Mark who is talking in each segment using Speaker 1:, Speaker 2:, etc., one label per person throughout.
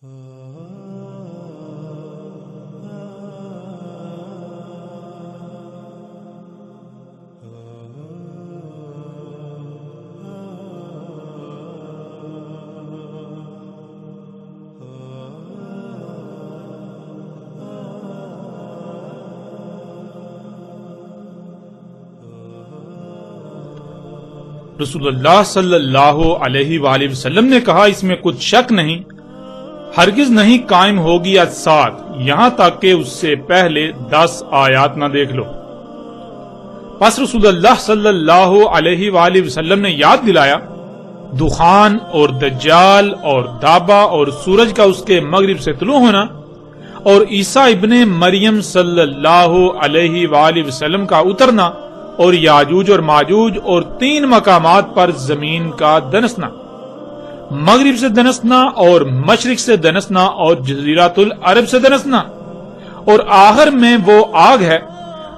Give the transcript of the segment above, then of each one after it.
Speaker 1: رسول اللہ صلی اللہ علیہ وآلہ وسلم نے کہا اس میں کچھ شک نہیں، ہرگز نہیں قائم ہوگی الساعت یہاں تک کہ اس سے پہلے 10 آیات نہ دیکھ لو۔ پس رسول اللہ صلی اللہ علیہ وآلہ وسلم نے یاد دلایا دخان اور دجال اور دابا اور سورج کا اس کے مغرب سے طلوع ہونا اور عیسیٰ ابن مریم صلی اللہ علیہ وآلہ وسلم کا اترنا اور یاجوج اور ماجوج اور 3 مقامات پر زمین کا دنسنا، مغرب سے دنسنا اور مشرق سے دنسنا اور جزیرۃ العرب سے دنسنا، اور آخر میں وہ آگ ہے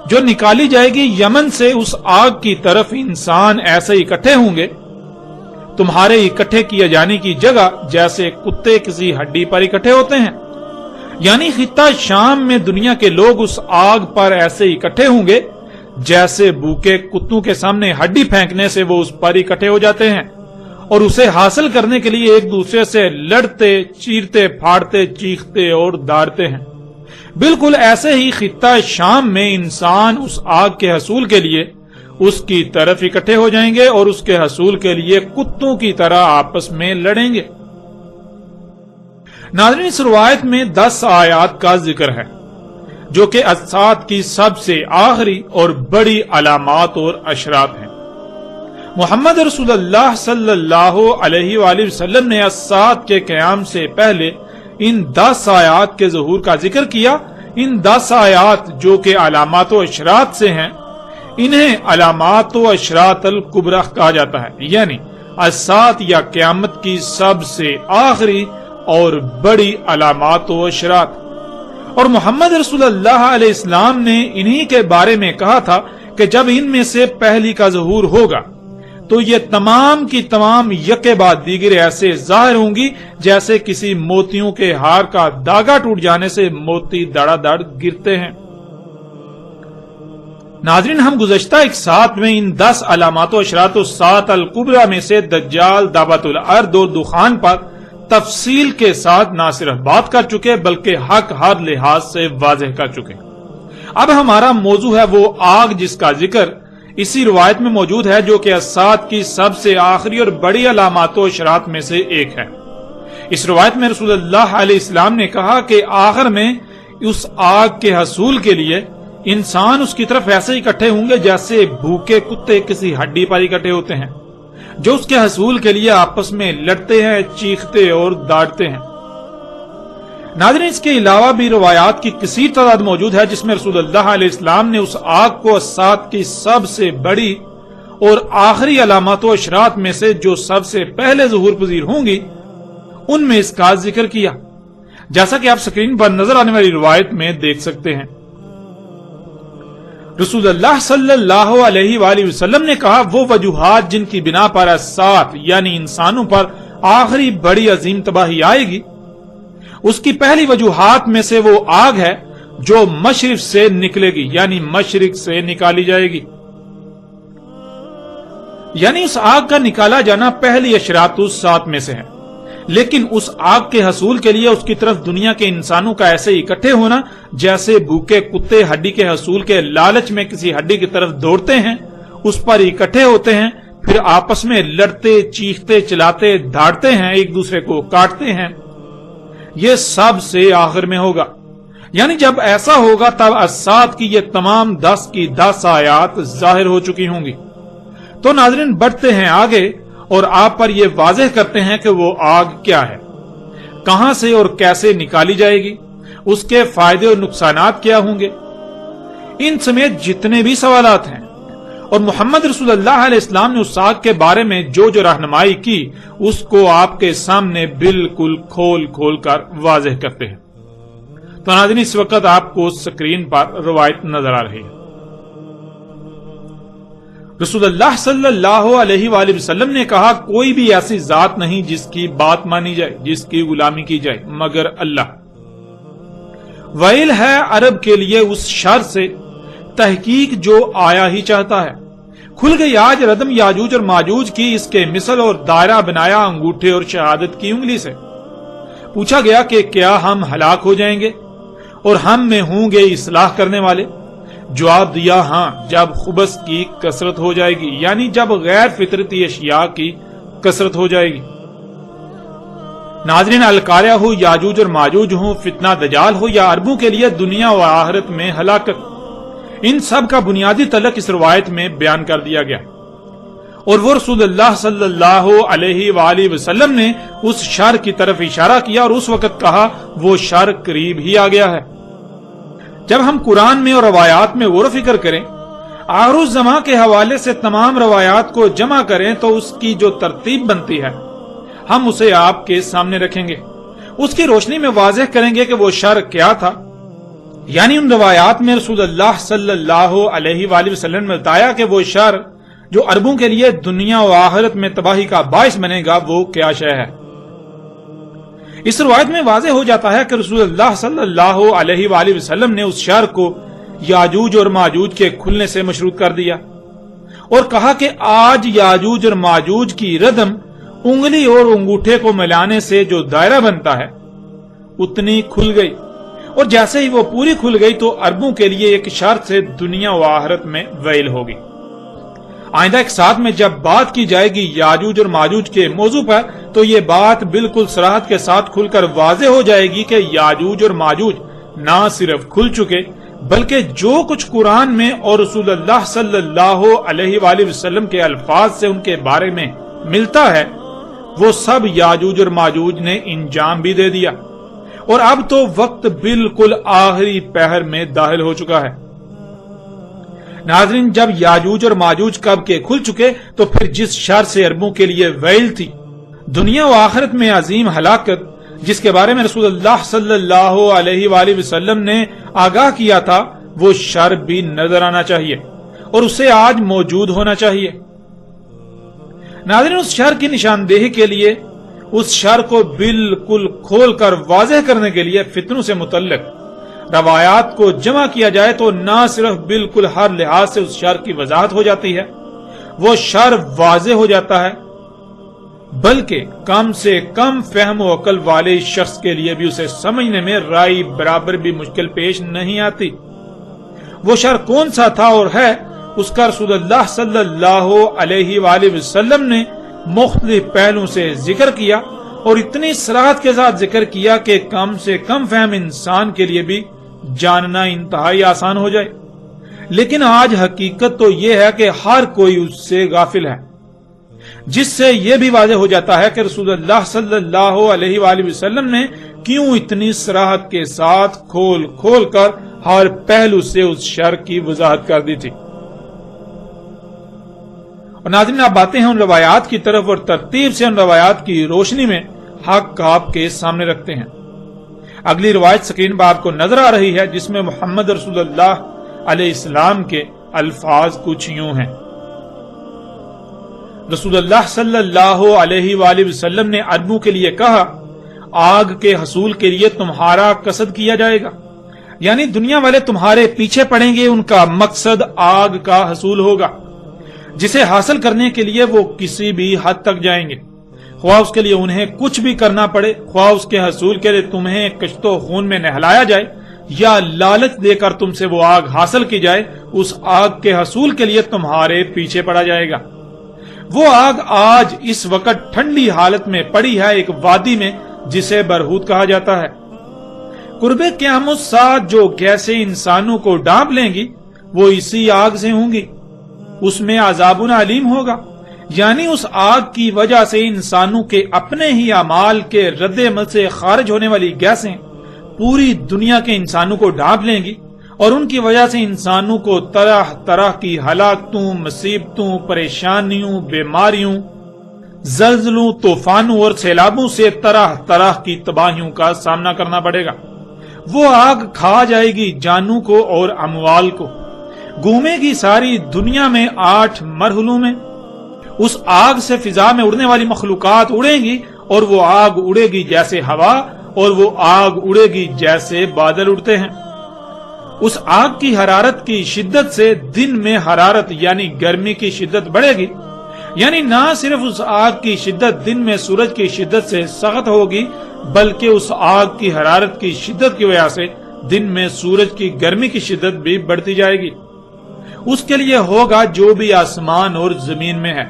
Speaker 1: جو نکالی جائے گی یمن سے۔ اس آگ کی طرف انسان ایسے اکٹھے ہوں گے تمہارے اکٹھے کیے جانے کی جگہ جیسے کتے کسی ہڈی پر اکٹھے ہوتے ہیں، یعنی خطہ شام میں دنیا کے لوگ اس آگ پر ایسے اکٹھے ہوں گے جیسے بھوکے کتوں کے سامنے ہڈی پھینکنے سے وہ اس پر اکٹھے ہو جاتے ہیں اور اسے حاصل کرنے کے لیے ایک دوسرے سے لڑتے، چیرتے، پھاڑتے، چیختے اور داڑتے ہیں۔ بالکل ایسے ہی خطہ شام میں انسان اس آگ کے حصول کے لیے اس کی طرف اکٹھے ہو جائیں گے اور اس کے حصول کے لیے کتوں کی طرح آپس میں لڑیں گے۔ ناظرین، اس روایت میں 10 آیات کا ذکر ہے جو کہ الساعت کی سب سے آخری اور بڑی علامات اور اشراط ہیں۔ محمد رسول اللہ صلی اللہ علیہ وآلہ وسلم نے الساعت کے قیام سے پہلے ان 10 آیات کے ظہور کا ذکر کیا۔ ان 10 آیات جو کہ علامات و اشراط سے ہیں انہیں علامات و اشراط الکبریٰ کہا جاتا ہے، یعنی الساعت یا قیامت کی سب سے آخری اور بڑی علامات و اشراط۔ اور محمد رسول اللہ علیہ السلام نے انہی کے بارے میں کہا تھا کہ جب ان میں سے پہلی کا ظہور ہوگا تو یہ تمام کی تمام یکے بعد دیگر ایسے ظاہر ہوں گی جیسے کسی موتیوں کے ہار کا داغا ٹوٹ جانے سے موتی دڑا دڑ گرتے ہیں۔ ناظرین، ہم گزشتہ ایک ساتھ میں ان 10 علامات و اشراط الساعۃ الکبریٰ میں سے دجال، دعوت الارض اور دخان پر تفصیل کے ساتھ نہ صرف بات کر چکے بلکہ حق ہر لحاظ سے واضح کر چکے۔ اب ہمارا موضوع ہے وہ آگ جس کا ذکر اسی روایت میں موجود ہے جو کہ الساعت کی سب سے آخری اور بڑی علامات و اشراط میں سے ایک ہے۔ اس روایت میں رسول اللہ علیہ السلام نے کہا کہ آخر میں اس آگ کے حصول کے لیے انسان اس کی طرف ایسے اکٹھے ہوں گے جیسے بھوکے کتے کسی ہڈی پر اکٹھے ہوتے ہیں، جو اس کے حصول کے لیے آپس میں لڑتے ہیں، چیختے اور داڑتے ہیں۔ ناظرین، اس کے علاوہ بھی روایات کی کثیر تعداد موجود ہے جس میں رسول اللہ علیہ السلام نے اس آگ کو الساعت کی سب سے بڑی اور آخری علامات و اشراط میں سے جو سب سے پہلے ظہور پذیر ہوں گی ان میں اس کا ذکر کیا، جیسا کہ آپ سکرین پر نظر آنے والی روایت میں دیکھ سکتے ہیں۔ رسول اللہ صلی اللہ علیہ وآلہ وسلم نے کہا وہ وجوہات جن کی بنا پر الساعت یعنی انسانوں پر آخری بڑی عظیم تباہی آئے گی، اس کی پہلی وجوہات میں سے وہ آگ ہے جو مشرق سے نکلے گی، یعنی مشرق سے نکالی جائے گی، یعنی اس آگ کا نکالا جانا پہلی اشراط الساعت میں سے ہے۔ لیکن اس آگ کے حصول کے لیے اس کی طرف دنیا کے انسانوں کا ایسے اکٹھے ہونا جیسے بھوکے کتے ہڈی کے حصول کے لالچ میں کسی ہڈی کی طرف دوڑتے ہیں، اس پر اکٹھے ہوتے ہیں، پھر آپس میں لڑتے، چیختے، چلاتے، دھاڑتے ہیں، ایک دوسرے کو کاٹتے ہیں، یہ سب سے آخر میں ہوگا۔ یعنی جب ایسا ہوگا تب الساعت کی یہ تمام 10 کی 10 آیات ظاہر ہو چکی ہوں گی۔ تو ناظرین، بڑھتے ہیں آگے اور آپ پر یہ واضح کرتے ہیں کہ وہ آگ کیا ہے، کہاں سے اور کیسے نکالی جائے گی، اس کے فائدے اور نقصانات کیا ہوں گے، ان سمیت جتنے بھی سوالات ہیں، اور محمد رسول اللہ علیہ السلام نے اس آگ کے بارے میں جو رہنمائی کی اس کو آپ کے سامنے بالکل کھول کھول کر واضح کرتے ہیں۔ تو ناظرین، اس وقت آپ کو سکرین پر روایت نظر آ رہی ہے۔ رسول اللہ صلی اللہ علیہ وآلہ وسلم نے کہا کوئی بھی ایسی ذات نہیں جس کی بات مانی جائے، جس کی غلامی کی جائے مگر اللہ۔ ویل ہے عرب کے لیے اس شر سے، تحقیق جو آیا ہی چاہتا ہے۔ کھل گئی آج ردم یاجوج اور ماجوج کی، اس کے مثل اور دائرہ بنایا انگوٹھے اور شہادت کی انگلی سے۔ پوچھا گیا کہ کیا ہم ہلاک ہو جائیں گے اور ہم میں ہوں گے اصلاح کرنے والے؟ جواب دیا ہاں، جب خبث کی کثرت ہو جائے گی، یعنی جب غیر فطرتی اشیاء کی کثرت ہو جائے گی۔ ناظرین، القاریہ ہو، یاجوج اور ماجوج ہوں، فتنہ دجال ہو یا عربوں کے لیے دنیا و آخرت میں ہلاکت، ان سب کا بنیادی تعلق اس روایت میں بیان کر دیا گیا، اور وہ رسول اللہ صلی اللہ علیہ وآلہ وسلم نے اس شر کی طرف اشارہ کیا اور اس وقت کہا وہ شر قریب ہی آ گیا ہے۔ جب ہم قرآن میں اور روایات میں غور و فکر کریں، آخر الزماں کے حوالے سے تمام روایات کو جمع کریں تو اس کی جو ترتیب بنتی ہے ہم اسے آپ کے سامنے رکھیں گے، اس کی روشنی میں واضح کریں گے کہ وہ شر کیا تھا۔ یعنی ان روایات میں رسول اللہ صلی اللہ علیہ وآلہ وسلم نے بتایا کہ وہ شر جو عربوں کے لیے دنیا و آخرت میں تباہی کا باعث بنے گا وہ کیا شے ہے۔ اس روایت میں واضح ہو جاتا ہے کہ رسول اللہ صلی اللہ علیہ وآلہ وسلم نے اس شر کو یاجوج اور ماجوج کے کھلنے سے مشروط کر دیا اور کہا کہ آج یاجوج اور ماجوج کی ردم انگلی اور انگوٹھے کو ملانے سے جو دائرہ بنتا ہے اتنی کھل گئی، اور جیسے ہی وہ پوری کھل گئی تو عربوں کے لیے ایک شرط سے دنیا و آخرت میں ویل ہوگی۔ آئندہ ایک ساتھ میں جب بات کی جائے گی یاجوج اور ماجوج کے موضوع پر تو یہ بات بالکل صراحت کے ساتھ کھل کر واضح ہو جائے گی کہ یاجوج اور ماجوج نہ صرف کھل چکے بلکہ جو کچھ قرآن میں اور رسول اللہ صلی اللہ علیہ وآلہ وسلم کے الفاظ سے ان کے بارے میں ملتا ہے وہ سب یاجوج اور ماجوج نے انجام بھی دے دیا، اور اب تو وقت بالکل آخری پہر میں داخل ہو چکا ہے۔ ناظرین، جب یاجوج اور ماجوج کب کے کھل چکے تو پھر جس شر سے عربوں کے لیے ویل تھی، دنیا و آخرت میں عظیم ہلاکت، جس کے بارے میں رسول اللہ صلی اللہ علیہ وآلہ وسلم نے آگاہ کیا تھا، وہ شر بھی نظر آنا چاہیے اور اسے آج موجود ہونا چاہیے۔ ناظرین، اس شر کی نشاندہی کے لیے، اس شر کو بالکل کھول کر واضح کرنے کے لیے فتنوں سے متعلق روایات کو جمع کیا جائے تو نہ صرف بالکل ہر لحاظ سے اس شر کی وضاحت ہو جاتی ہے، وہ شر واضح ہو جاتا ہے، بلکہ کم سے کم فہم و عقل والے شخص کے لیے بھی اسے سمجھنے میں رائی برابر بھی مشکل پیش نہیں آتی۔ وہ شر کون سا تھا اور ہے، اس کا رسول اللہ صلی اللہ علیہ وآلہ وسلم نے مختلف پہلوں سے ذکر کیا اور اتنی صراحت کے ساتھ ذکر کیا کہ کم سے کم فہم انسان کے لیے بھی جاننا انتہائی آسان ہو جائے۔ لیکن آج حقیقت تو یہ ہے کہ ہر کوئی اس سے غافل ہے، جس سے یہ بھی واضح ہو جاتا ہے کہ رسول اللہ صلی اللہ علیہ وآلہ وسلم نے کیوں اتنی صراحت کے ساتھ کھول کھول کر ہر پہلو سے اس شر کی وضاحت کر دی تھی۔ اور ناظرین، آپ باتیں ہیں ان روایات کی طرف اور ترتیب سے ان روایات کی روشنی میں حق آپ کے سامنے رکھتے ہیں۔ اگلی روایت سکرین پر آپ کو نظر آ رہی ہے، جس میں محمد رسول اللہ علیہ السلام کے الفاظ کچھ یوں ہیں۔ رسول اللہ صلی اللہ علیہ وآلہ وسلم نے عربوں کے لیے کہا، آگ کے حصول کے لیے تمہارا قصد کیا جائے گا، یعنی دنیا والے تمہارے پیچھے پڑیں گے، ان کا مقصد آگ کا حصول ہوگا، جسے حاصل کرنے کے لیے وہ کسی بھی حد تک جائیں گے، خواہ اس کے لیے انہیں کچھ بھی کرنا پڑے، خواہ اس کے حصول کے لیے تمہیں کشت و خون میں نہلایا جائے یا لالچ دے کر تم سے وہ آگ حاصل کی جائے، اس آگ کے حصول کے لیے تمہارے پیچھے پڑا جائے گا۔ وہ آگ آج اس وقت ٹھنڈی حالت میں پڑی ہے ایک وادی میں جسے برہوت کہا جاتا ہے۔ قرب قیامت ساتھ جو گیسیں انسانوں کو ڈانپ لیں گی وہ اسی آگ سے ہوں گی، اس میں عذاب علیم ہوگا، یعنی اس آگ کی وجہ سے انسانوں کے اپنے ہی اعمال کے رد عمل سے خارج ہونے والی گیسیں پوری دنیا کے انسانوں کو ڈانپ لیں گی، اور ان کی وجہ سے انسانوں کو طرح طرح کی ہلاکتوں، مصیبتوں، پریشانیوں، بیماریوں، زلزلوں، طوفانوں اور سیلابوں سے طرح طرح کی تباہیوں کا سامنا کرنا پڑے گا۔ وہ آگ کھا جائے گی جانوں کو اور اموال کو، گھومے گی ساری دنیا میں 8 مرحلوں میں. اس آگ سے فضا میں اڑنے والی مخلوقات اڑیں گی اور وہ آگ اڑے گی جیسے ہوا اور وہ آگ اڑے گی جیسے بادل اڑتے ہیں. اس آگ کی حرارت کی شدت سے دن میں حرارت یعنی گرمی کی شدت بڑھے گی. یعنی نہ صرف اس آگ کی شدت دن میں سورج کی شدت سے سخت ہوگی بلکہ اس آگ کی حرارت کی شدت کی وجہ سے دن میں سورج کی گرمی کی شدت بھی بڑھتی جائے گی. اس کے لیے ہوگا جو بھی آسمان اور زمین میں ہے.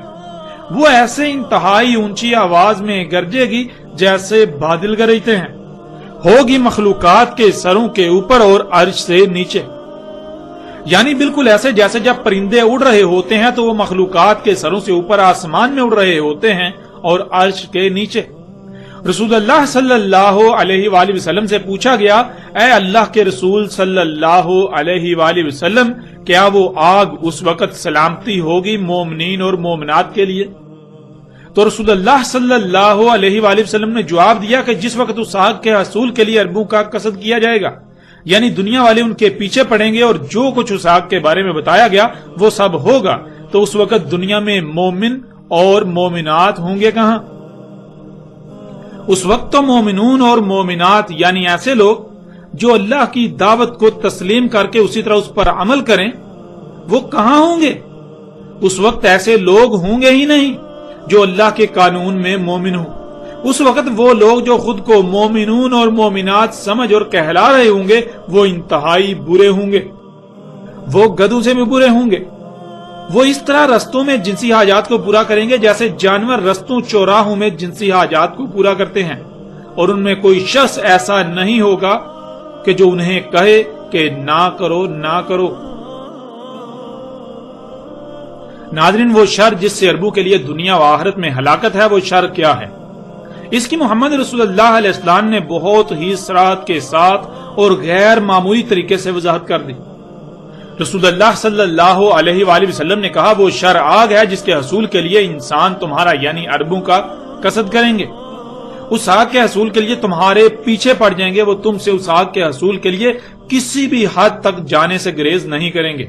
Speaker 1: وہ ایسے انتہائی اونچی آواز میں گرجے گی جیسے بادل گرجتے ہیں. ہوگی مخلوقات کے سروں کے اوپر اور عرش سے نیچے. یعنی بالکل ایسے جیسے جب پرندے اڑ رہے ہوتے ہیں تو وہ مخلوقات کے سروں سے اوپر آسمان میں اڑ رہے ہوتے ہیں اور عرش کے نیچے. رسول اللہ صلی اللہ علیہ وآلہ وسلم سے پوچھا گیا، اے اللہ کے رسول صلی اللہ علیہ وآلہ وسلم، کیا وہ آگ اس وقت سلامتی ہوگی مومنین اور مومنات کے لیے؟ تو رسول اللہ صلی اللہ علیہ وآلہ وسلم نے جواب دیا کہ جس وقت اس آگ کے حصول کے لیے اربوں کا قصد کیا جائے گا، یعنی دنیا والے ان کے پیچھے پڑیں گے اور جو کچھ اس آگ کے بارے میں بتایا گیا وہ سب ہوگا، تو اس وقت دنیا میں مومن اور مومنات ہوں گے کہاں؟ اس وقت تو مومنون اور مومنات یعنی ایسے لوگ جو اللہ کی دعوت کو تسلیم کر کے اسی طرح اس پر عمل کریں، وہ کہاں ہوں گے؟ اس وقت ایسے لوگ ہوں گے ہی نہیں جو اللہ کے قانون میں مومن ہوں. اس وقت وہ لوگ جو خود کو مومنون اور مومنات سمجھ اور کہلا رہے ہوں گے وہ انتہائی برے ہوں گے. وہ گدھوں سے بھی برے ہوں گے. وہ اس طرح رستوں میں جنسی حاجات کو پورا کریں گے جیسے جانور رستوں چوراہوں میں جنسی حاجات کو پورا کرتے ہیں، اور ان میں کوئی شخص ایسا نہیں ہوگا کہ جو انہیں کہے کہ نہ کرو نہ کرو. ناظرین، وہ شر جس سے عربوں کے لیے دنیا و آخرت میں ہلاکت ہے وہ شر کیا ہے؟ اس کی محمد رسول اللہ علیہ السلام نے بہت ہی صراحت کے ساتھ اور غیر معمولی طریقے سے وضاحت کر دی. رسول اللہ صلی اللہ علیہ وآلہ وسلم نے کہا، وہ شر آگ ہے جس کے حصول کے لیے انسان تمہارا یعنی عربوں کا قصد کریں گے. اس آگ کے حصول کے لیے تمہارے پیچھے پڑ جائیں گے. وہ تم سے اس آگ کے حصول کے لیے کسی بھی حد تک جانے سے گریز نہیں کریں گے.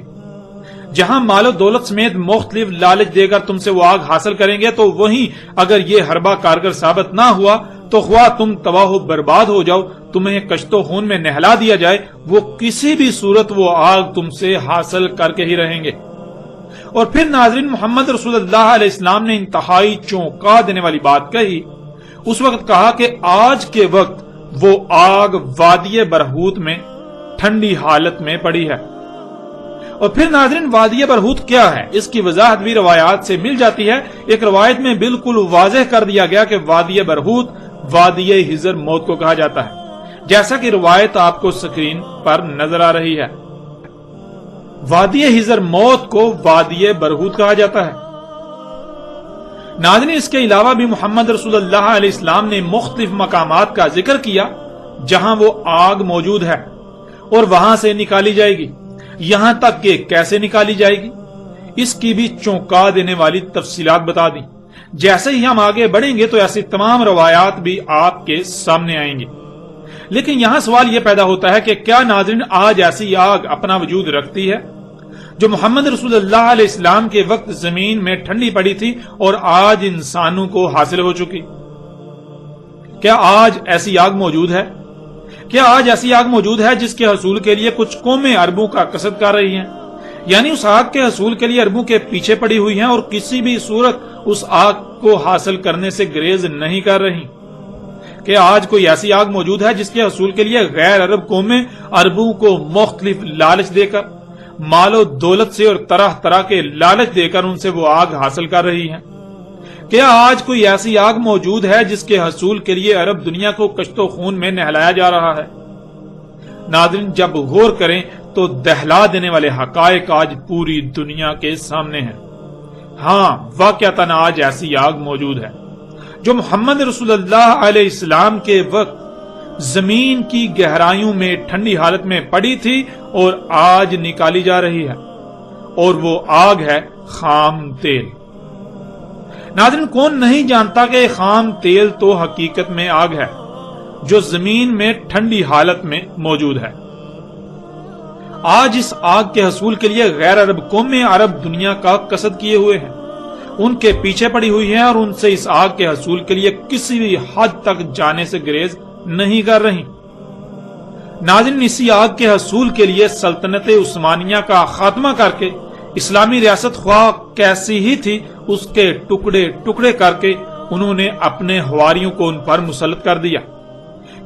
Speaker 1: جہاں مال و دولت سمیت مختلف لالچ دے کر تم سے وہ آگ حاصل کریں گے تو وہیں اگر یہ حربہ کارگر ثابت نہ ہوا تو خواہ تم تباہ و برباد ہو جاؤ، تمہیں کشت و خون میں نہلا دیا جائے، وہ کسی بھی صورت وہ آگ تم سے حاصل کر کے ہی رہیں گے. اور پھر ناظرین، محمد رسول اللہ علیہ السلام نے انتہائی چونکا دینے والی بات کہی. اس وقت کہا کہ آج کے وقت وہ آگ وادی برہوت میں ٹھنڈی حالت میں پڑی ہے. اور پھر ناظرین، وادی برہوت کیا ہے؟ اس کی وضاحت بھی روایات سے مل جاتی ہے. ایک روایت میں بالکل واضح کر دیا گیا کہ وادی برہوت وادی حضر موت کو کہا جاتا ہے، جیسا کہ روایت آپ کو سکرین پر نظر آ رہی ہے. وادی حضر موت کو وادی برہوت کہا جاتا ہے. ناظرین، اس کے علاوہ بھی محمد رسول اللہ علیہ السلام نے مختلف مقامات کا ذکر کیا جہاں وہ آگ موجود ہے اور وہاں سے نکالی جائے گی. یہاں تک کہ کیسے نکالی جائے گی اس کی بھی چونکا دینے والی تفصیلات بتا دیں. جیسے ہی ہم آگے بڑھیں گے تو ایسی تمام روایات بھی آپ کے سامنے آئیں گی. لیکن یہاں سوال یہ پیدا ہوتا ہے کہ کیا ناظرین آج ایسی آگ اپنا وجود رکھتی ہے جو محمد رسول اللہ علیہ السلام کے وقت زمین میں ٹھنڈی پڑی تھی اور آج انسانوں کو حاصل ہو چکی؟ کیا آج ایسی آگ موجود ہے؟ کیا آج ایسی آگ موجود ہے جس کے حصول کے لیے کچھ قومیں عربوں کا قصد کر رہی ہیں، یعنی اس آگ کے حصول کے لیے عربوں کے پیچھے پڑی ہوئی ہیں اور کسی بھی صورت اس آگ کو حاصل کرنے سے گریز نہیں کر رہی؟ کہ آج کوئی ایسی آگ موجود ہے جس کے حصول کے لیے غیر عرب قومیں عربوں کو مختلف لالچ دے کر، مال و دولت سے اور طرح طرح کے لالچ دے کر ان سے وہ آگ حاصل کر رہی ہیں؟ کیا آج کوئی ایسی آگ موجود ہے جس کے حصول کے لیے عرب دنیا کو کشت و خون میں نہلایا جا رہا ہے؟ ناظرین، جب غور کریں تو دہلا دینے والے حقائق آج پوری دنیا کے سامنے ہیں. ہاں، واقعتاً آج ایسی آگ موجود ہے جو محمد رسول اللہ علیہ السلام کے وقت زمین کی گہرائیوں میں ٹھنڈی حالت میں پڑی تھی اور آج نکالی جا رہی ہے، اور وہ آگ ہے خام تیل. ناظرین، کون نہیں جانتا کہ خام تیل تو حقیقت میں آگ ہے جو زمین میں ٹھنڈی حالت میں موجود ہے. آج اس آگ کے حصول کے لیے غیر عرب قومیں عرب دنیا کا قصد کیے ہوئے ہیں، ان کے پیچھے پڑی ہوئی ہیں اور ان سے اس آگ کے حصول کے لیے کسی بھی حد تک جانے سے گریز نہیں کر رہی۔ ناظرین، اسی آگ کے حصول کے لیے سلطنت عثمانیہ کا خاتمہ کر کے اسلامی ریاست خواہ کیسی ہی تھی اس کے ٹکڑے ٹکڑے کر کے انہوں نے اپنے حواریوں کو ان پر مسلط کر دیا،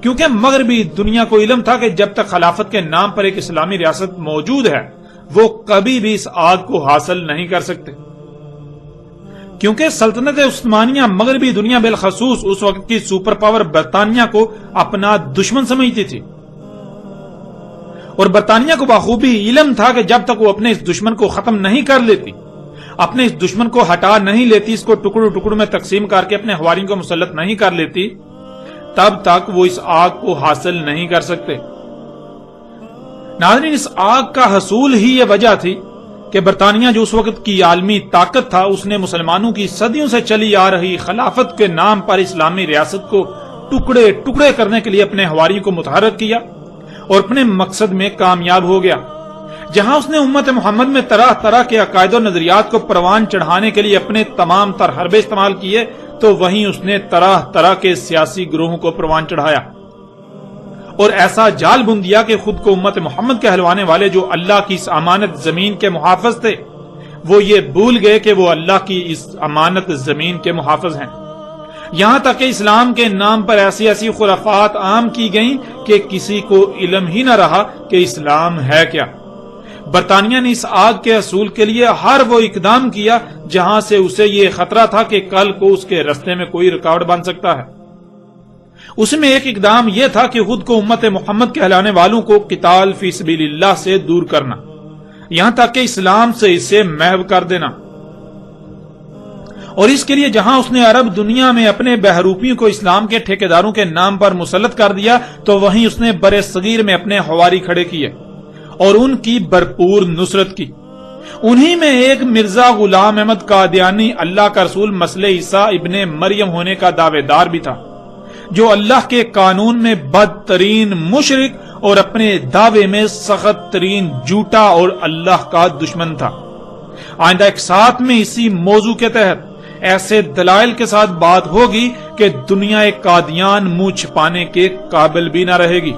Speaker 1: کیونکہ مغربی دنیا کو علم تھا کہ جب تک خلافت کے نام پر ایک اسلامی ریاست موجود ہے وہ کبھی بھی اس آگ کو حاصل نہیں کر سکتے، کیونکہ سلطنت عثمانیہ مغربی دنیا بالخصوص اس وقت کی سپر پاور برطانیہ کو اپنا دشمن سمجھتی تھی، اور برطانیہ کو بخوبی علم تھا کہ جب تک وہ اپنے اس دشمن کو ختم نہیں کر لیتی، اپنے اس دشمن کو ہٹا نہیں لیتی، اس کو ٹکڑوں ٹکڑوں میں تقسیم کر کے اپنے حواریوں کو مسلط نہیں کر لیتی، تب تک وہ اس آگ کو حاصل نہیں کر سکتے۔ ناظرین، اس آگ کا حصول ہی یہ وجہ تھی کہ برطانیہ جو اس وقت کی عالمی طاقت تھا، اس نے مسلمانوں کی صدیوں سے چلی آ رہی خلافت کے نام پر اسلامی ریاست کو ٹکڑے ٹکڑے کرنے کے لیے اپنے حواریوں کو متحرک کیا اور اپنے مقصد میں کامیاب ہو گیا۔ جہاں اس نے امت محمد میں طرح طرح کے عقائد و نظریات کو پروان چڑھانے کے لیے اپنے تمام تر حربے استعمال کیے، تو وہیں اس نے طرح طرح کے سیاسی گروہوں کو پروان چڑھایا اور ایسا جال بن دیا کہ خود کو امت محمد کہلوانے والے جو اللہ کی اس امانت زمین کے محافظ تھے، وہ یہ بھول گئے کہ وہ اللہ کی اس امانت زمین کے محافظ ہیں۔ یہاں تک کہ اسلام کے نام پر ایسی ایسی خرافات عام کی گئیں کہ کسی کو علم ہی نہ رہا کہ اسلام ہے کیا۔ برطانیہ نے اس آگ کے حصول کے لیے ہر وہ اقدام کیا جہاں سے اسے یہ خطرہ تھا کہ کل کو اس کے رستے میں کوئی رکاوٹ بن سکتا ہے۔ اس میں ایک اقدام یہ تھا کہ خود کو امت محمد کہلانے والوں کو قتال فی سبیل اللہ سے دور کرنا، یہاں تک کہ اسلام سے اسے محو کر دینا، اور اس کے لیے جہاں اس نے عرب دنیا میں اپنے بہروپیوں کو اسلام کے ٹھیکیداروں کے نام پر مسلط کر دیا، تو وہیں اس نے برِ صغیر میں اپنے حواری کھڑے کیے اور ان کی بھرپور نصرت کی۔ انہی میں ایک مرزا غلام احمد قادیانی اللہ کا رسول مسیح عیسیٰ ابن مریم ہونے کا دعوے دار بھی تھا، جو اللہ کے قانون میں بدترین مشرک اور اپنے دعوے میں سخت ترین جھوٹا اور اللہ کا دشمن تھا۔ آئندہ ایک ساتھ میں اسی موضوع کے تحت ایسے دلائل کے ساتھ بات ہوگی کہ دنیا قادیان منہ چھپانے کے قابل بھی نہ رہے گی۔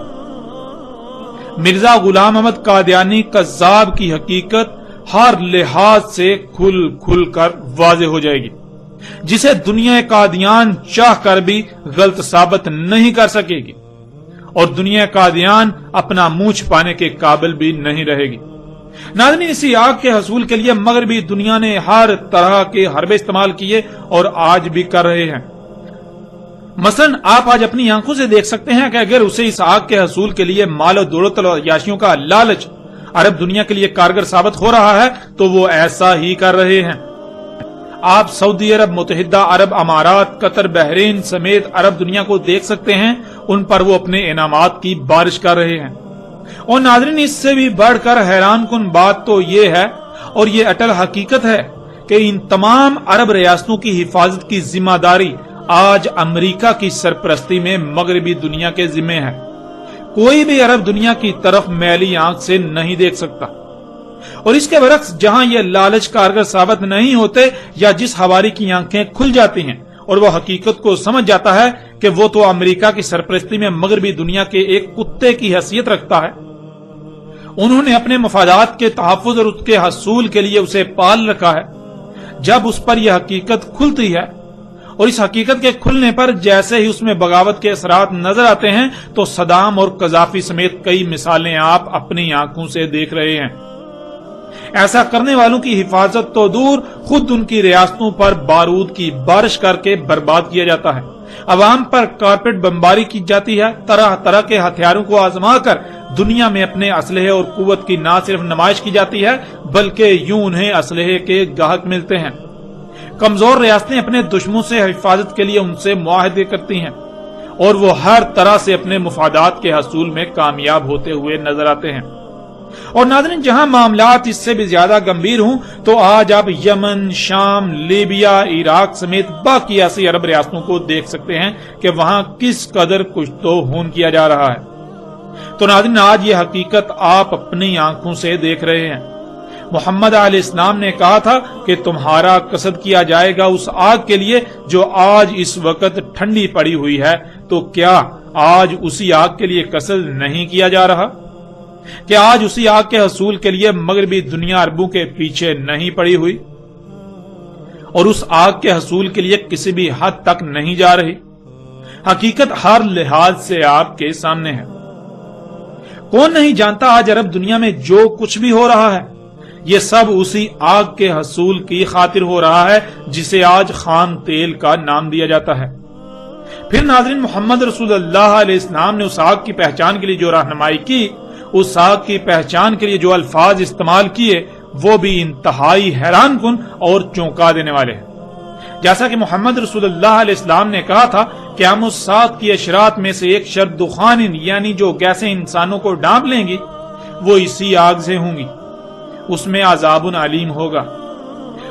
Speaker 1: مرزا غلام احمد قادیانی کذاب کی حقیقت ہر لحاظ سے کھل کھل کر واضح ہو جائے گی، جسے دنیا قادیان چاہ کر بھی غلط ثابت نہیں کر سکے گی، اور دنیا قادیان اپنا منہ چھپانے کے قابل بھی نہیں رہے گی۔ ناظرین، اسی آگ کے حصول کے لیے مغربی دنیا نے ہر طرح کے حربے استعمال کیے اور آج بھی کر رہے ہیں۔ مثلا آپ آج اپنی آنکھوں سے دیکھ سکتے ہیں کہ اگر اسے اس آگ کے حصول کے لیے مال و دولت اور عیاشیوں کا لالچ عرب دنیا کے لیے کارگر ثابت ہو رہا ہے تو وہ ایسا ہی کر رہے ہیں۔ آپ سعودی عرب، متحدہ عرب امارات، قطر، بحرین سمیت عرب دنیا کو دیکھ سکتے ہیں، ان پر وہ اپنے انعامات کی بارش کر رہے ہیں۔ اور ناظرین، اس سے بھی بڑھ کر حیران کن بات تو یہ ہے اور یہ اٹل حقیقت ہے کہ ان تمام عرب ریاستوں کی حفاظت کی ذمہ داری آج امریکہ کی سرپرستی میں مغربی دنیا کے ذمہ ہے۔ کوئی بھی عرب دنیا کی طرف میلی آنکھ سے نہیں دیکھ سکتا، اور اس کے برعکس جہاں یہ لالچ کارگر ثابت نہیں ہوتے یا جس حواری کی آنکھیں کھل جاتی ہیں اور وہ حقیقت کو سمجھ جاتا ہے کہ وہ تو امریکہ کی سرپرستی میں مغربی دنیا کے ایک کتے کی حیثیت رکھتا ہے، انہوں نے اپنے مفادات کے تحفظ اور اس کے حصول کے لیے اسے پال رکھا ہے۔ جب اس پر یہ حقیقت کھلتی ہے اور اس حقیقت کے کھلنے پر جیسے ہی اس میں بغاوت کے اثرات نظر آتے ہیں تو صدام اور قذافی سمیت کئی مثالیں آپ اپنی آنکھوں سے دیکھ رہے ہیں۔ ایسا کرنے والوں کی حفاظت تو دور، خود ان کی ریاستوں پر بارود کی بارش کر کے برباد کیا جاتا ہے، عوام پر کارپیٹ بمباری کی جاتی ہے، طرح طرح کے ہتھیاروں کو آزما کر دنیا میں اپنے اسلحے اور قوت کی نہ صرف نمائش کی جاتی ہے بلکہ یوں انہیں اسلحے کے گاہک ملتے ہیں۔ کمزور ریاستیں اپنے دشمنوں سے حفاظت کے لیے ان سے معاہدے کرتی ہیں اور وہ ہر طرح سے اپنے مفادات کے حصول میں کامیاب ہوتے ہوئے نظر آتے ہیں۔ اور ناظرین، جہاں معاملات اس سے بھی زیادہ گمبھیر ہوں تو آج آپ یمن، شام، لیبیا، عراق سمیت باقی ایسی عرب ریاستوں کو دیکھ سکتے ہیں کہ وہاں کس قدر کچھ تو خون کیا جا رہا ہے۔ تو ناظرین آج یہ حقیقت آپ اپنی آنکھوں سے دیکھ رہے ہیں۔ محمد علیہ السلام نے کہا تھا کہ تمہارا قصد کیا جائے گا اس آگ کے لیے جو آج اس وقت ٹھنڈی پڑی ہوئی ہے، تو کیا آج اسی آگ کے لیے قصد نہیں کیا جا رہا؟ کہ آج اسی آگ کے حصول کے لیے مغربی دنیا عربوں کے پیچھے نہیں پڑی ہوئی اور اس آگ کے حصول کے لیے کسی بھی حد تک نہیں جا رہی؟ حقیقت ہر لحاظ سے آپ کے سامنے ہے۔ کون نہیں جانتا آج عرب دنیا میں جو کچھ بھی ہو رہا ہے یہ سب اسی آگ کے حصول کی خاطر ہو رہا ہے جسے آج خام تیل کا نام دیا جاتا ہے۔ پھر ناظرین محمد رسول اللہ علیہ السلام نے اس آگ کی پہچان کے لیے جو رہنمائی کی، اس آگ کی پہچان کے لیے جو الفاظ استعمال کیے، وہ بھی انتہائی حیران کن اور چونکا دینے والے ہیں۔ جیسا کہ محمد رسول اللہ علیہ السلام نے کہا تھا کہ ہم اس سات کی اشرات میں سے ایک شرط دخان یعنی جو گیسیں انسانوں کو ڈانپ لیں گی وہ اسی آگ سے ہوں گی، اس میں عذاب علیم ہوگا۔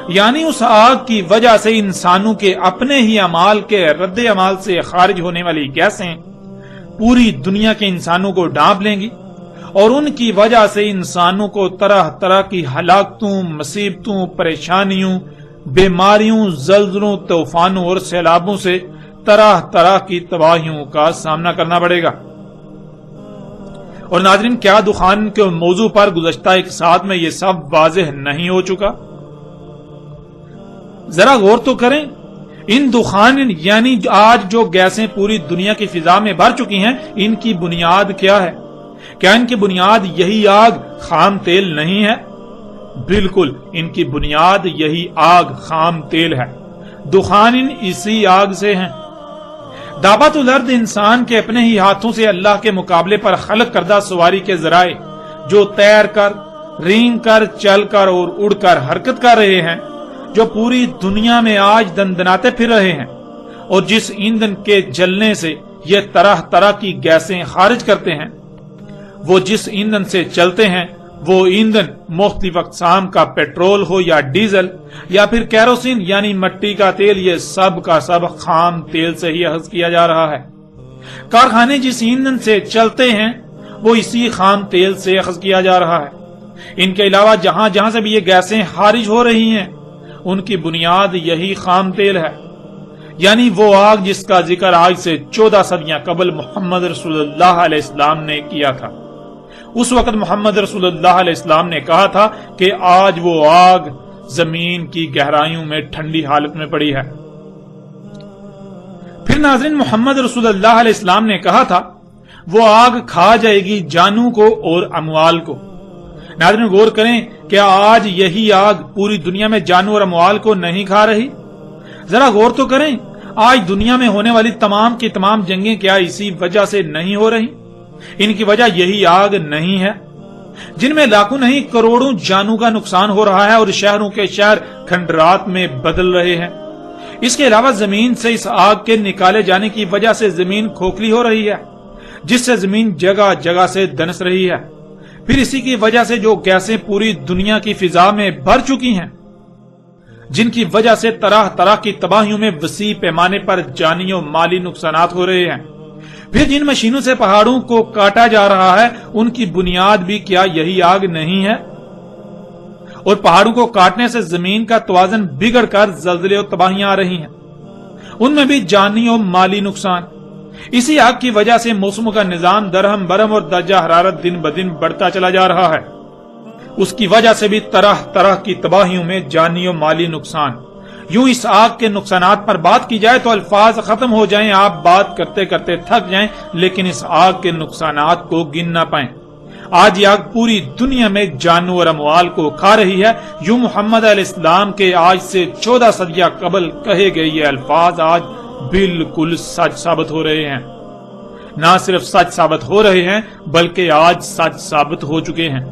Speaker 1: یعنی اس آگ کی وجہ سے انسانوں کے اپنے ہی اعمال کے رد عمال سے خارج ہونے والی گیسیں پوری دنیا کے انسانوں کو ڈانپ لیں گی اور ان کی وجہ سے انسانوں کو طرح طرح کی ہلاکتوں، مصیبتوں، پریشانیوں، بیماریوں، زلزلوں، طوفانوں اور سیلابوں سے طرح طرح کی تباہیوں کا سامنا کرنا پڑے گا۔ اور ناظرین کیا دخان کے موضوع پر گزشتہ ایک ساتھ میں یہ سب واضح نہیں ہو چکا؟ ذرا غور تو کریں، ان دخان یعنی آج جو گیسیں پوری دنیا کی فضا میں بھر چکی ہیں، ان کی بنیاد کیا ہے؟ کیا ان کی بنیاد یہی آگ خام تیل نہیں ہے؟ بالکل، ان کی بنیاد یہی آگ خام تیل ہے۔ دخان اسی آگ سے ہیں۔ دعوت الارض انسان کے اپنے ہی ہاتھوں سے اللہ کے مقابلے پر خلق کردہ سواری کے ذرائع جو تیر کر، رینگ کر، چل کر اور اڑ کر حرکت کر رہے ہیں، جو پوری دنیا میں آج دندناتے پھر رہے ہیں، اور جس ایندھن کے جلنے سے یہ طرح طرح کی گیسیں خارج کرتے ہیں، وہ جس ایندھن سے چلتے ہیں وہ ایندھن مختلف اقسام کا پیٹرول ہو یا ڈیزل یا پھر کیروسین یعنی مٹی کا تیل، یہ سب کا سب خام تیل سے ہی اخذ کیا جا رہا ہے۔ کارخانے جس ایندھن سے چلتے ہیں وہ اسی خام تیل سے اخذ کیا جا رہا ہے۔ ان کے علاوہ جہاں جہاں سے بھی یہ گیسیں خارج ہو رہی ہیں ان کی بنیاد یہی خام تیل ہے، یعنی وہ آگ جس کا ذکر آج سے 14 صدیاں قبل محمد رسول اللہ علیہ السلام نے کیا تھا۔ اس وقت محمد رسول اللہ علیہ السلام نے کہا تھا کہ آج وہ آگ زمین کی گہرائیوں میں ٹھنڈی حالت میں پڑی ہے۔ پھر ناظرین محمد رسول اللہ علیہ السلام نے کہا تھا وہ آگ کھا جائے گی جانوں کو اور اموال کو۔ ناظرین غور کریں، کیا آج یہی آگ پوری دنیا میں جانوں اور اموال کو نہیں کھا رہی؟ ذرا غور تو کریں، آج دنیا میں ہونے والی تمام کی تمام جنگیں کیا اسی وجہ سے نہیں ہو رہی؟ ان کی وجہ یہی آگ نہیں ہے جن میں لاکھوں نہیں کروڑوں جانوں کا نقصان ہو رہا ہے اور شہروں کے شہر کھنڈرات میں بدل رہے ہیں۔ اس کے علاوہ زمین سے اس آگ کے نکالے جانے کی وجہ سے زمین کھوکھلی ہو رہی ہے، جس سے زمین جگہ جگہ سے دنس رہی ہے۔ پھر اسی کی وجہ سے جو گیسیں پوری دنیا کی فضا میں بھر چکی ہیں، جن کی وجہ سے طرح طرح کی تباہیوں میں وسیع پیمانے پر جانی و مالی نقصانات ہو رہے ہیں۔ پھر جن مشینوں سے پہاڑوں کو کاٹا جا رہا ہے ان کی بنیاد بھی کیا یہی آگ نہیں ہے؟ اور پہاڑوں کو کاٹنے سے زمین کا توازن بگڑ کر زلزلے اور تباہیاں آ رہی ہیں، ان میں بھی جانی و مالی نقصان۔ اسی آگ کی وجہ سے موسموں کا نظام درہم برہم اور درجہ حرارت دن بدن بڑھتا چلا جا رہا ہے۔ اس کی وجہ سے بھی طرح طرح کی تباہیوں میں جانی و مالی نقصان۔ یوں اس آگ کے نقصانات پر بات کی جائے تو الفاظ ختم ہو جائیں، آپ بات کرتے کرتے تھک جائیں، لیکن اس آگ کے نقصانات کو گن نہ پائیں۔ آج یہ آگ پوری دنیا میں جانوں اور اموال کو کھا رہی ہے۔ یوں محمد علیہ السلام کے آج سے 14 صدیاں قبل کہے گئے یہ الفاظ آج بالکل سچ ثابت ہو رہے ہیں۔ نہ صرف سچ ثابت ہو رہے ہیں بلکہ آج سچ ثابت ہو چکے ہیں۔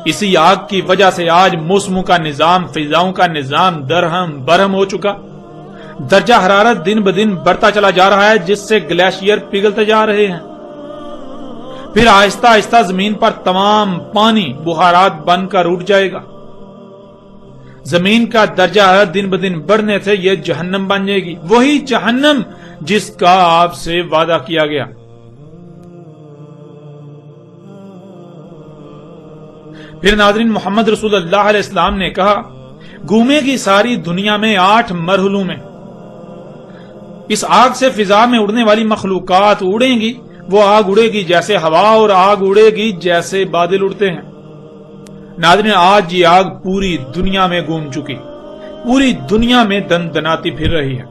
Speaker 1: اسی آگ کی وجہ سے آج موسموں کا نظام، فضاؤں کا نظام درہم برہم ہو چکا۔ درجہ حرارت دن بدن بڑھتا چلا جا رہا ہے، جس سے گلیشیئر پگھلتے جا رہے ہیں۔ پھر آہستہ آہستہ زمین پر تمام پانی بخارات بن کر اٹھ جائے گا۔ زمین کا درجہ حرارت دن بدن بڑھنے سے یہ جہنم بن جائے گی، وہی جہنم جس کا آپ سے وعدہ کیا گیا۔ پھر ناظرین محمد رسول اللہ علیہ السلام نے کہا گھومے گی ساری دنیا میں 8 مرحلوں میں، اس آگ سے فضا میں اڑنے والی مخلوقات اڑیں گی، وہ آگ اڑے گی جیسے ہوا اور آگ اڑے گی جیسے بادل اڑتے ہیں۔ ناظرین آج یہ آگ پوری دنیا میں گھوم چکی، پوری دنیا میں دندناتی پھر رہی ہے۔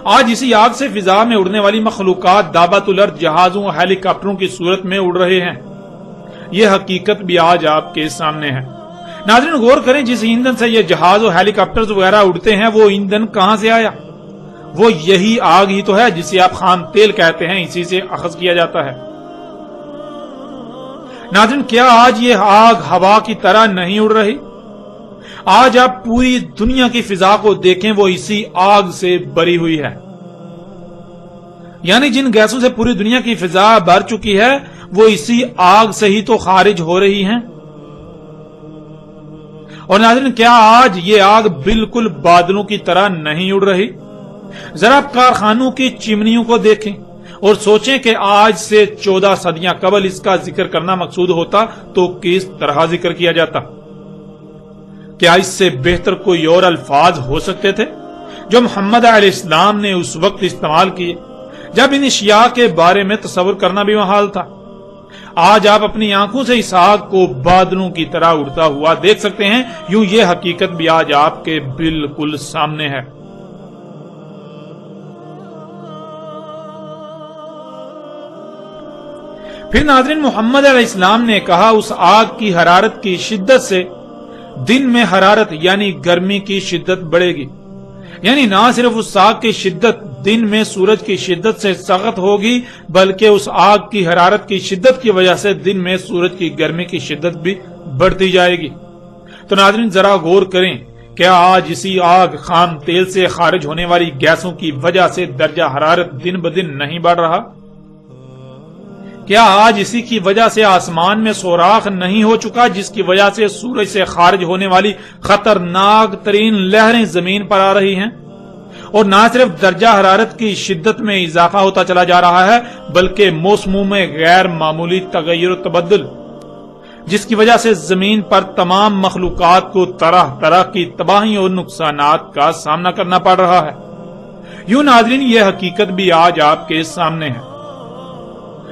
Speaker 1: آج اسی آگ سے فضا میں اڑنے والی مخلوقات دابت الارض جہازوں اور ہیلی کاپٹروں کی صورت میں اڑ رہے ہیں۔ یہ حقیقت بھی آج آپ کے سامنے ہے۔ ناظرین غور کریں، جس ایندھن سے یہ جہاز اور ہیلی کاپٹرز وغیرہ اڑتے ہیں وہ ایندھن کہاں سے آیا؟ وہ یہی آگ ہی تو ہے جسے آپ خام تیل کہتے ہیں، اسی سے اخذ کیا جاتا ہے۔ ناظرین کیا آج یہ آگ ہوا کی طرح نہیں اڑ رہی؟ آج آپ پوری دنیا کی فضا کو دیکھیں، وہ اسی آگ سے بری ہوئی ہے۔ یعنی جن گیسوں سے پوری دنیا کی فضا بھر چکی ہے وہ اسی آگ سے ہی تو خارج ہو رہی ہیں۔ اور ناظرین کیا آج یہ آگ بالکل بادلوں کی طرح نہیں اڑ رہی؟ ذرا آپ کارخانوں کی چمنیوں کو دیکھیں اور سوچیں کہ آج سے 14 صدیاں قبل اس کا ذکر کرنا مقصود ہوتا تو کس طرح ذکر کیا جاتا؟ کیا اس سے بہتر کوئی اور الفاظ ہو سکتے تھے جو محمد علیہ السلام نے اس وقت استعمال کیے جب ان اشیاء کے بارے میں تصور کرنا بھی محال تھا؟ آج آپ اپنی آنکھوں سے اس آگ کو بادلوں کی طرح اڑتا ہوا دیکھ سکتے ہیں، یوں یہ حقیقت بھی آج آپ کے بالکل سامنے ہے۔ پھر ناظرین محمد علیہ السلام نے کہا اس آگ کی حرارت کی شدت سے دن میں حرارت یعنی گرمی کی شدت بڑھے گی، یعنی نہ صرف اس آگ کی شدت دن میں سورج کی شدت سے سخت ہوگی بلکہ اس آگ کی حرارت کی شدت کی وجہ سے دن میں سورج کی گرمی کی شدت بھی بڑھتی جائے گی۔ تو ناظرین ذرا غور کریں، کیا آج اسی آگ خام تیل سے خارج ہونے والی گیسوں کی وجہ سے درجہ حرارت دن بدن نہیں بڑھ رہا؟ کیا آج اسی کی وجہ سے آسمان میں سوراخ نہیں ہو چکا جس کی وجہ سے سورج سے خارج ہونے والی خطرناک ترین لہریں زمین پر آ رہی ہیں؟ اور نہ صرف درجہ حرارت کی شدت میں اضافہ ہوتا چلا جا رہا ہے بلکہ موسموں میں غیر معمولی تغیر و تبدل جس کی وجہ سے زمین پر تمام مخلوقات کو طرح طرح کی تباہی اور نقصانات کا سامنا کرنا پڑ رہا ہے۔ یوں ناظرین یہ حقیقت بھی آج آپ کے سامنے ہے،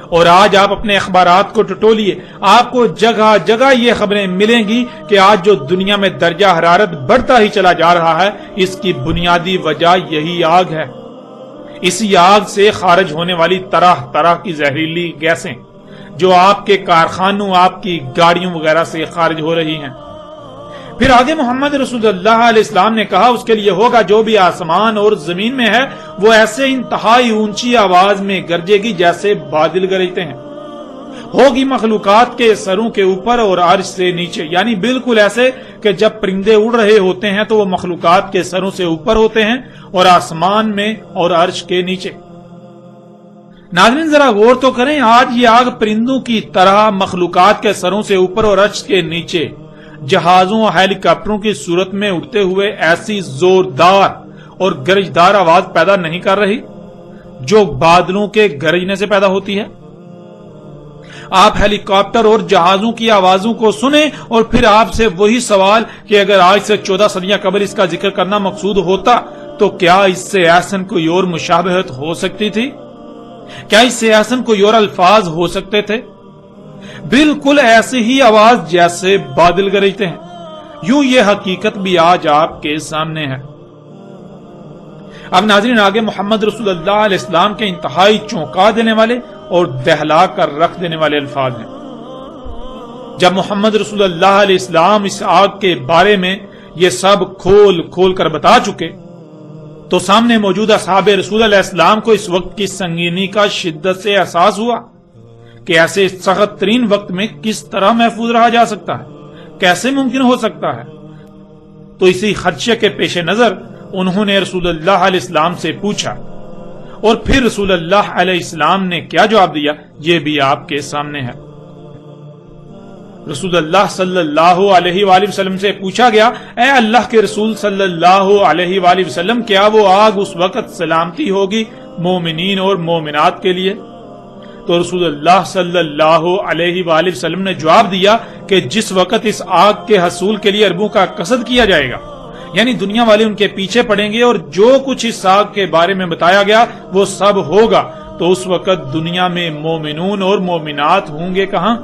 Speaker 1: اور آج آپ اپنے اخبارات کو ٹٹولیے، آپ کو جگہ جگہ یہ خبریں ملیں گی کہ آج جو دنیا میں درجہ حرارت بڑھتا ہی چلا جا رہا ہے اس کی بنیادی وجہ یہی آگ ہے۔ اسی آگ سے خارج ہونے والی طرح طرح کی زہریلی گیسیں جو آپ کے کارخانوں، آپ کی گاڑیوں وغیرہ سے خارج ہو رہی ہیں۔ پھر آگے محمد رسول اللہ علیہ السلام نے کہا اس کے لیے ہوگا جو بھی آسمان اور زمین میں ہے وہ ایسے انتہائی اونچی آواز میں گرجے گی جیسے بادل گرجتے ہیں، ہوگی مخلوقات کے سروں کے اوپر اور عرش سے نیچے، یعنی بالکل ایسے کہ جب پرندے اڑ رہے ہوتے ہیں تو وہ مخلوقات کے سروں سے اوپر ہوتے ہیں اور آسمان میں اور عرش کے نیچے۔ ناظرین ذرا غور تو کریں، آج یہ آگ پرندوں کی طرح مخلوقات کے سروں سے اوپر اور عرش کے نیچے جہازوں اور ہیلی کاپٹروں کی صورت میں اڑتے ہوئے ایسی زوردار اور گرجدار آواز پیدا نہیں کر رہی جو بادلوں کے گرجنے سے پیدا ہوتی ہے۔ آپ ہیلی کاپٹر اور جہازوں کی آوازوں کو سنیں اور پھر آپ سے وہی سوال کہ اگر آج سے 14 صدیاں قبل اس کا ذکر کرنا مقصود ہوتا تو کیا اس سے احسن کوئی اور مشابہت ہو سکتی تھی؟ کیا اس سے احسن کوئی اور الفاظ ہو سکتے تھے؟ بالکل ایسی ہی آواز جیسے بادل گرجتے ہیں۔ یوں یہ حقیقت بھی آج آپ کے سامنے ہے۔ اب ناظرین آگے محمد رسول اللہ علیہ السلام کے انتہائی چونکا دینے والے اور دہلا کر رکھ دینے والے الفاظ ہیں۔ جب محمد رسول اللہ علیہ السلام اس آگ کے بارے میں یہ سب کھول کھول کر بتا چکے تو سامنے موجود اصحاب رسول علیہ السلام کو اس وقت کی سنگینی کا شدت سے احساس ہوا کہ ایسے سخت ترین وقت میں کس طرح محفوظ رہا جا سکتا ہے، کیسے ممکن ہو سکتا ہے۔ تو اسی خدشے کے پیش نظر انہوں نے رسول اللہ علیہ السلام سے پوچھا اور پھر رسول اللہ علیہ السلام نے کیا جواب دیا یہ بھی آپ کے سامنے ہے۔ رسول اللہ صلی اللہ علیہ وآلہ وسلم سے پوچھا گیا، اے اللہ کے رسول صلی اللہ علیہ وآلہ وسلم، کیا وہ آگ اس وقت سلامتی ہوگی مومنین اور مومنات کے لیے؟ تو رسول اللہ صلی اللہ علیہ وآلہ وسلم نے جواب دیا کہ جس وقت اس آگ کے حصول کے لیے اربوں کا قصد کیا جائے گا، یعنی دنیا والے ان کے پیچھے پڑیں گے اور جو کچھ اس آگ کے بارے میں بتایا گیا وہ سب ہوگا، تو اس وقت دنیا میں مومنون اور مومنات ہوں گے کہاں؟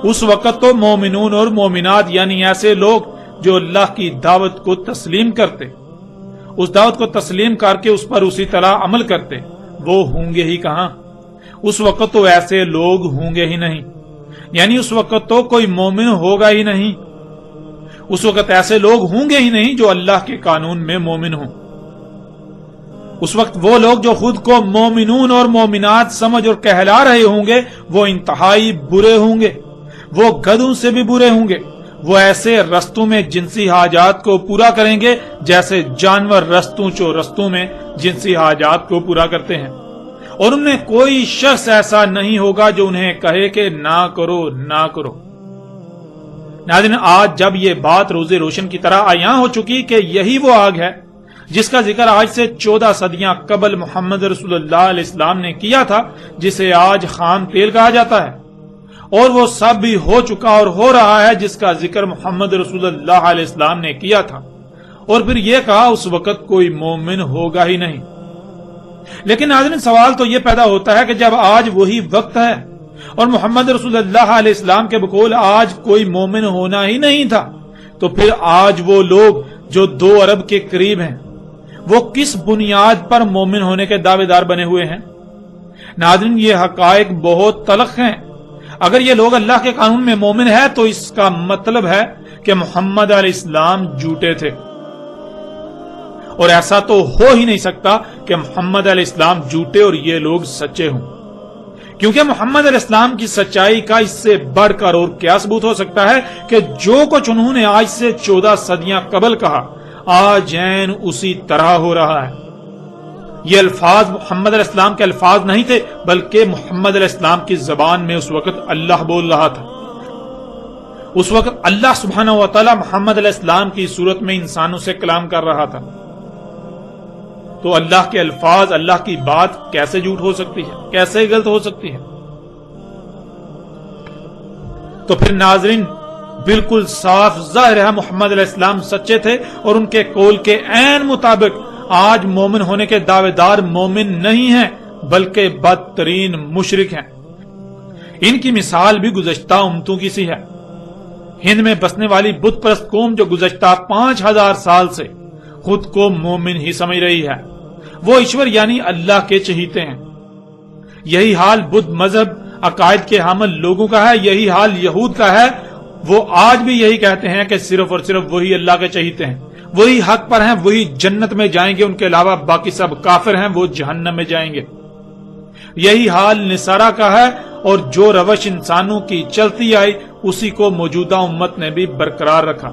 Speaker 1: اس وقت تو مومنون اور مومنات یعنی ایسے لوگ جو اللہ کی دعوت کو تسلیم کرتے، اس دعوت کو تسلیم کر کے اس پر اسی طرح عمل کرتے، وہ ہوں گے ہی کہاں؟ اس وقت تو ایسے لوگ ہوں گے ہی نہیں، یعنی اس وقت تو کوئی مومن ہوگا ہی نہیں، اس وقت ایسے لوگ ہوں گے ہی نہیں جو اللہ کے قانون میں مومن ہوں۔ اس وقت وہ لوگ جو خود کو مومنون اور مومنات سمجھ اور کہلا رہے ہوں گے وہ انتہائی برے ہوں گے، وہ گدھوں سے بھی برے ہوں گے، وہ ایسے رستوں میں جنسی حاجات کو پورا کریں گے جیسے جانور رستوں میں جنسی حاجات کو پورا کرتے ہیں، اور ان میں کوئی شخص ایسا نہیں ہوگا جو انہیں کہے کہ نہ کرو نہ کرو۔ ناظرین، آج جب یہ بات روز روشن کی طرح عیاں ہو چکی کہ یہی وہ آگ ہے جس کا ذکر آج سے 14 صدیاں قبل محمد رسول اللہ علیہ السلام نے کیا تھا، جسے آج خام تیل کہا جاتا ہے، اور وہ سب بھی ہو چکا اور ہو رہا ہے جس کا ذکر محمد رسول اللہ علیہ السلام نے کیا تھا، اور پھر یہ کہا اس وقت کوئی مومن ہوگا ہی نہیں۔ لیکن ناظرین، سوال تو یہ پیدا ہوتا ہے کہ جب آج وہی وقت ہے اور محمد رسول اللہ علیہ السلام کے بقول آج کوئی مومن ہونا ہی نہیں تھا، تو پھر آج وہ لوگ جو 2 ارب کے قریب ہیں وہ کس بنیاد پر مومن ہونے کے دعوے دار بنے ہوئے ہیں؟ ناظرین، یہ حقائق بہت تلخ ہیں۔ اگر یہ لوگ اللہ کے قانون میں مومن ہے تو اس کا مطلب ہے کہ محمد علیہ السلام جھوٹے تھے، اور ایسا تو ہو ہی نہیں سکتا کہ محمد علیہ السلام جھوٹے اور یہ لوگ سچے ہوں، کیونکہ محمد علیہ السلام کی سچائی کا اس سے بڑھ کر اور کیا ثبوت ہو سکتا ہے کہ جو کچھ انہوں نے آج سے 14 صدیاں قبل کہا آج عین اسی طرح ہو رہا ہے۔ یہ الفاظ محمد علیہ السلام کے الفاظ نہیں تھے، بلکہ محمد علیہ السلام کی زبان میں اس وقت اللہ بول رہا تھا۔ اس وقت اللہ سبحانہ و تعالی محمد علیہ السلام کی صورت میں انسانوں سے کلام کر رہا تھا، تو اللہ کے الفاظ، اللہ کی بات کیسے جھوٹ ہو سکتی ہے، کیسے غلط ہو سکتی ہے؟ تو پھر ناظرین، بالکل صاف ظاہر ہے محمد علیہ السلام سچے تھے، اور ان کے قول کے عین مطابق آج مومن ہونے کے دعوے دار مومن نہیں ہیں بلکہ بدترین مشرک ہیں۔ ان کی مثال بھی گزشتہ امتوں کی سی ہے۔ ہند میں بسنے والی بت پرست قوم جو گزشتہ 5000 سال سے خود کو مومن ہی سمجھ رہی ہے، وہ ایشور یعنی اللہ کے چہیتے ہیں۔ یہی حال بدھ مذہب عقائد کے حامل لوگوں کا ہے، یہی حال یہود کا ہے۔ وہ آج بھی یہی کہتے ہیں کہ صرف اور صرف وہی اللہ کے چہیتے ہیں، وہی حق پر ہیں، وہی جنت میں جائیں گے، ان کے علاوہ باقی سب کافر ہیں، وہ جہنم میں جائیں گے۔ یہی حال نصارہ کا ہے، اور جو روش انسانوں کی چلتی آئی اسی کو موجودہ امت نے بھی برقرار رکھا۔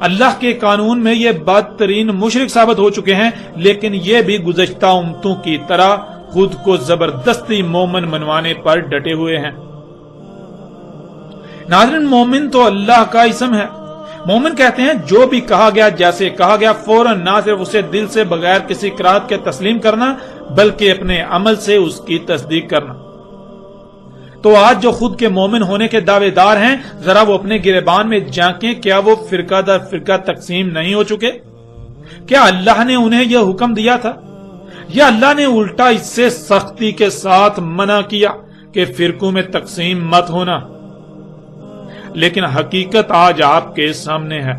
Speaker 1: اللہ کے قانون میں یہ بدترین مشرک ثابت ہو چکے ہیں، لیکن یہ بھی گزشتہ امتوں کی طرح خود کو زبردستی مومن منوانے پر ڈٹے ہوئے ہیں۔ ناظرین، مومن تو اللہ کا اسم ہے۔ مومن کہتے ہیں جو بھی کہا گیا، جیسے کہا گیا، فوراً نہ صرف اسے دل سے بغیر کسی قرارت کے تسلیم کرنا بلکہ اپنے عمل سے اس کی تصدیق کرنا۔ تو آج جو خود کے مومن ہونے کے دعوے دار ہیں، ذرا وہ اپنے گریبان میں جھانکیں، کیا وہ فرقہ در فرقہ تقسیم نہیں ہو چکے؟ کیا اللہ نے انہیں یہ حکم دیا تھا، یا اللہ نے الٹا اس سے سختی کے ساتھ منع کیا کہ فرقوں میں تقسیم مت ہونا؟ لیکن حقیقت آج آپ کے سامنے ہے۔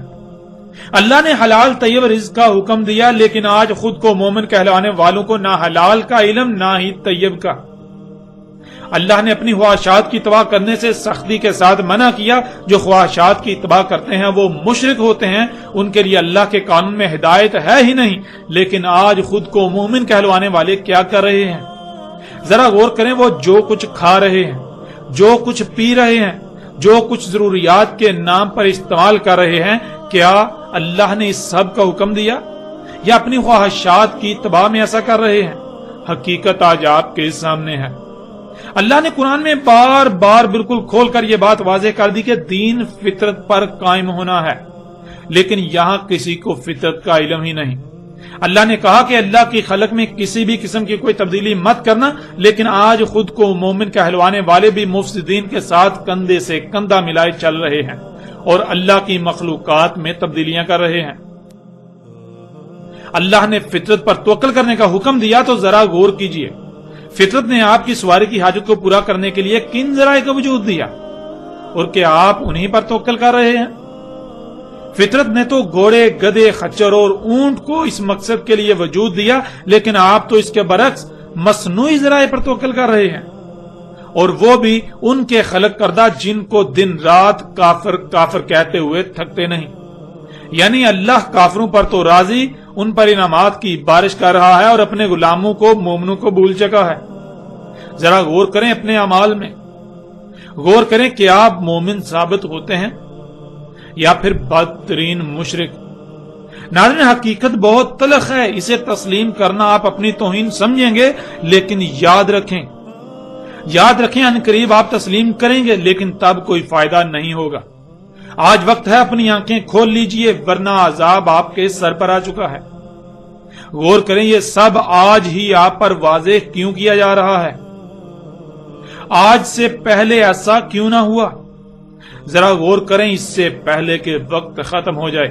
Speaker 1: اللہ نے حلال طیب رزق کا حکم دیا، لیکن آج خود کو مومن کہلانے والوں کو نہ حلال کا علم نہ ہی طیب کا۔ اللہ نے اپنی خواہشات کی اتباع کرنے سے سختی کے ساتھ منع کیا۔ جو خواہشات کی اتباع کرتے ہیں وہ مشرک ہوتے ہیں، ان کے لیے اللہ کے قانون میں ہدایت ہے ہی نہیں۔ لیکن آج خود کو مومن کہلوانے والے کیا کر رہے ہیں؟ ذرا غور کریں، وہ جو کچھ کھا رہے ہیں، جو کچھ پی رہے ہیں، جو کچھ ضروریات کے نام پر استعمال کر رہے ہیں، کیا اللہ نے اس سب کا حکم دیا، یا اپنی خواہشات کی اتباع میں ایسا کر رہے ہیں؟ حقیقت آج آپ کے سامنے ہے۔ اللہ نے قرآن میں بار بار بالکل کھول کر یہ بات واضح کر دی کہ دین فطرت پر قائم ہونا ہے، لیکن یہاں کسی کو فطرت کا علم ہی نہیں۔ اللہ نے کہا کہ اللہ کی خلق میں کسی بھی قسم کی کوئی تبدیلی مت کرنا، لیکن آج خود کو مومن کہلوانے والے بھی مفسدین کے ساتھ کندھے سے کندھا ملائے چل رہے ہیں اور اللہ کی مخلوقات میں تبدیلیاں کر رہے ہیں۔ اللہ نے فطرت پر توکل کرنے کا حکم دیا تو ذرا غور کیجئے، فطرت نے آپ کی سواری کی حاجت کو پورا کرنے کے لیے کن ذرائع کا وجود دیا، اور کیا آپ انہی پر توکل کر رہے ہیں؟ فطرت نے تو گھوڑے، گدھے، خچر اور اونٹ کو اس مقصد کے لیے وجود دیا، لیکن آپ تو اس کے برعکس مصنوعی ذرائع پر توکل کر رہے ہیں، اور وہ بھی ان کے خلق کردہ جن کو دن رات کافر کافر کہتے ہوئے تھکتے نہیں۔ یعنی اللہ کافروں پر تو راضی، ان پر انعامات کی بارش کر رہا ہے اور اپنے غلاموں کو، مومنوں کو بھول چکا ہے۔ ذرا غور کریں اپنے اعمال میں، غور کریں کہ آپ مومن ثابت ہوتے ہیں یا پھر بدترین مشرک۔ ناظرین، حقیقت بہت تلخ ہے، اسے تسلیم کرنا آپ اپنی توہین سمجھیں گے، لیکن یاد رکھیں عنقریب آپ تسلیم کریں گے، لیکن تب کوئی فائدہ نہیں ہوگا۔ آج وقت ہے اپنی آنکھیں کھول لیجئے، ورنہ عذاب آپ کے سر پر آ چکا ہے۔ غور کریں یہ سب آج ہی آپ پر واضح کیوں کیا جا رہا ہے؟ آج سے پہلے ایسا کیوں نہ ہوا؟ ذرا غور کریں، اس سے پہلے کہ وقت ختم ہو جائے۔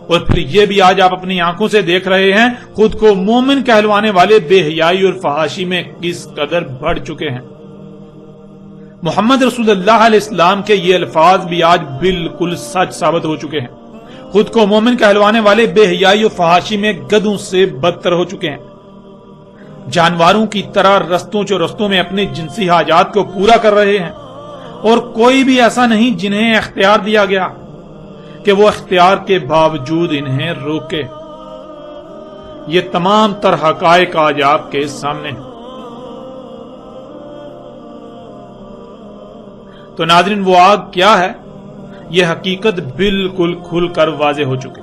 Speaker 1: اور پھر یہ بھی آج آپ اپنی آنکھوں سے دیکھ رہے ہیں، خود کو مومن کہلوانے والے بے حیائی اور فحاشی میں کس قدر بڑھ چکے ہیں۔ محمد رسول اللہ علیہ السلام کے یہ الفاظ بھی آج بالکل سچ ثابت ہو چکے ہیں۔ خود کو مومن کہلوانے والے بے حیائی اور فحاشی میں گدھوں سے بدتر ہو چکے ہیں۔ جانوروں کی طرح رستوں میں اپنی جنسی حاجات کو پورا کر رہے ہیں، اور کوئی بھی ایسا نہیں جنہیں اختیار دیا گیا کہ وہ اختیار کے باوجود انہیں روکے۔ یہ تمام تر حقائق آج آپ کے سامنے ہیں۔ تو ناظرین، وہ آگ کیا ہے؟ یہ حقیقت بالکل کھل کر واضح ہو چکی۔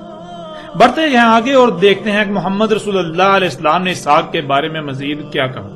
Speaker 1: بڑھتے ہیں آگے اور دیکھتے ہیں کہ محمد رسول اللہ علیہ السلام نے اس آگ کے بارے میں مزید کیا کہا۔